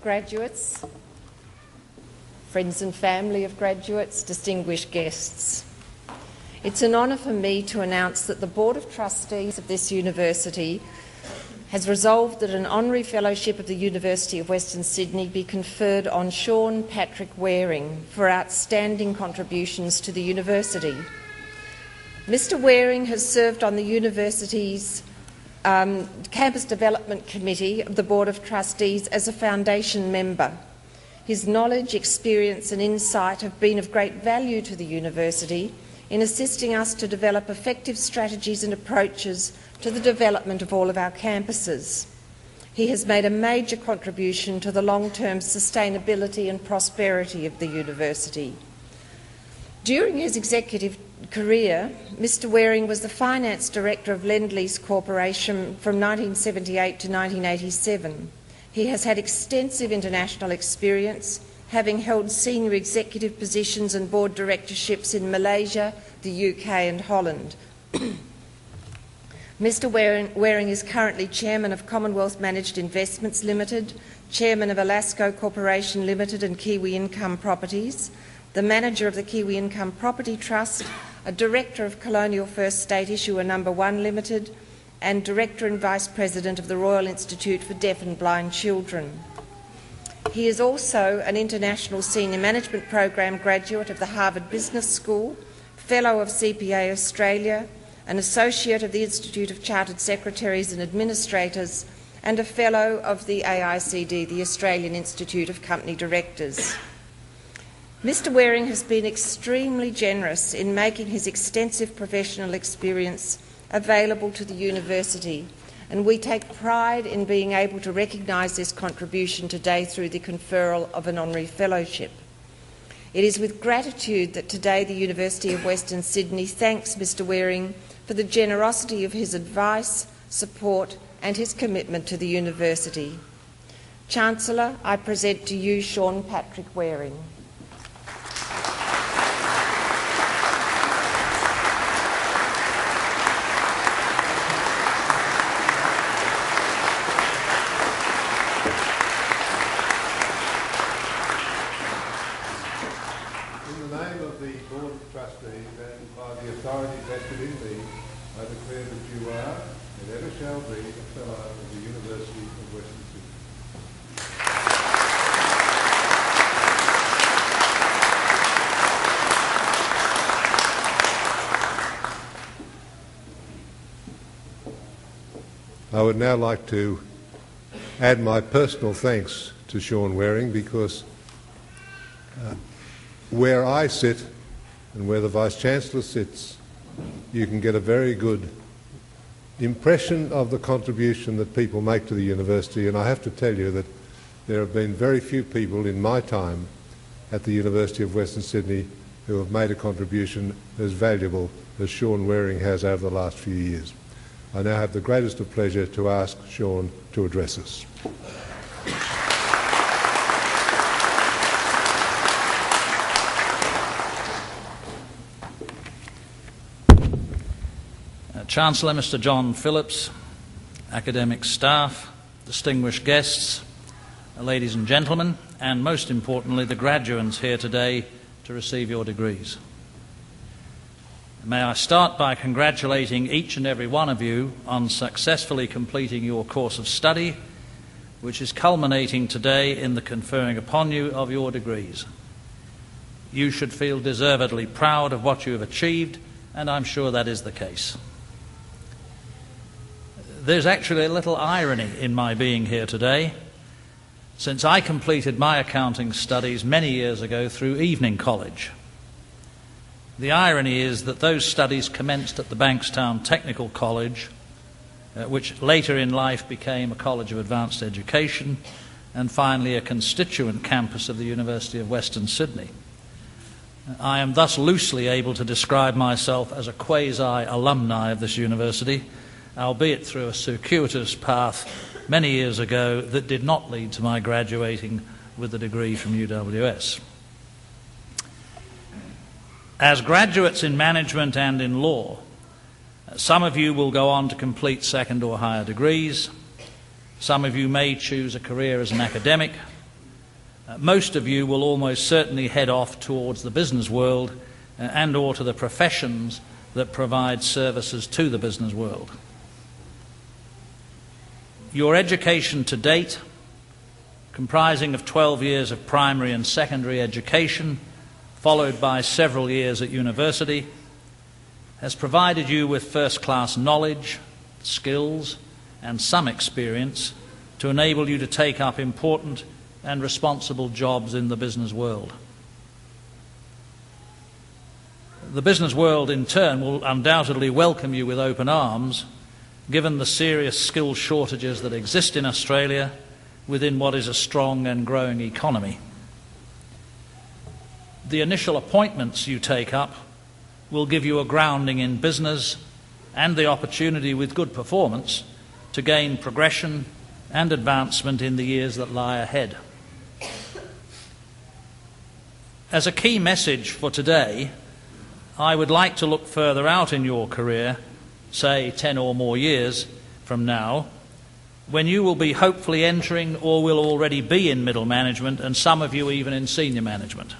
graduates, friends and family of graduates, distinguished guests. It's an honour for me to announce that the Board of Trustees of this university has resolved that an honorary fellowship of the University of Western Sydney be conferred on Sean Patrick Waring for outstanding contributions to the university. Mr. Waring has served on the university's Campus Development Committee of the Board of Trustees as a foundation member. His knowledge, experience and insight have been of great value to the university in assisting us to develop effective strategies and approaches to the development of all of our campuses. He has made a major contribution to the long-term sustainability and prosperity of the university. During his executive career, Mr. Waring was the Finance Director of Lend-Lease Corporation from 1978 to 1987. He has had extensive international experience, having held senior executive positions and board directorships in Malaysia, the UK and Holland. Mr. Waring is currently Chairman of Commonwealth Managed Investments Limited, Chairman of Alasco Corporation Limited and Kiwi Income Properties, the Manager of the Kiwi Income Property Trust, a Director of Colonial First State Issuer No. 1 Limited, and Director and Vice President of the Royal Institute for Deaf and Blind Children. He is also an International Senior Management Program graduate of the Harvard Business School, Fellow of CPA Australia, an Associate of the Institute of Chartered Secretaries and Administrators, and a Fellow of the AICD, the Australian Institute of Company Directors. Mr. Waring has been extremely generous in making his extensive professional experience available to the university, and we take pride in being able to recognise this contribution today through the conferral of an honorary fellowship. It is with gratitude that today the University of Western Sydney thanks Mr. Waring for the generosity of his advice, support and his commitment to the university. Chancellor, I present to you Sean Patrick Waring. I would now like to add my personal thanks to Sean Waring, because where I sit and where the Vice-Chancellor sits, you can get a very good impression of the contribution that people make to the university, and I have to tell you that there have been very few people in my time at the University of Western Sydney who have made a contribution as valuable as Sean Waring has over the last few years. I now have the greatest of pleasure to ask Sean to address us. Chancellor Mr. John Phillips, academic staff, distinguished guests, ladies and gentlemen, and most importantly the graduates here today to receive your degrees. May I start by congratulating each and every one of you on successfully completing your course of study, which is culminating today in the conferring upon you of your degrees. You should feel deservedly proud of what you have achieved, and I'm sure that is the case. There's actually a little irony in my being here today, since I completed my accounting studies many years ago through evening college. The irony is that those studies commenced at the Bankstown Technical College, which later in life became a College of Advanced Education, and finally a constituent campus of the University of Western Sydney. I am thus loosely able to describe myself as a quasi-alumni of this university, albeit through a circuitous path many years ago that did not lead to my graduating with a degree from UWS. As graduates in management and in law, some of you will go on to complete second or higher degrees. Some of you may choose a career as an academic, most of you will almost certainly head off towards the business world and or to the professions that provide services to the business world. Your education to date, comprising of 12 years of primary and secondary education, followed by several years at university, has provided you with first-class knowledge, skills, and some experience to enable you to take up important and responsible jobs in the business world. The business world, in turn, will undoubtedly welcome you with open arms, given the serious skill shortages that exist in Australia within what is a strong and growing economy. The initial appointments you take up will give you a grounding in business and the opportunity, with good performance, to gain progression and advancement in the years that lie ahead. As a key message for today, I would like to look further out in your career, say 10 or more years from now, when you will be hopefully entering or will already be in middle management, and some of you even in senior management.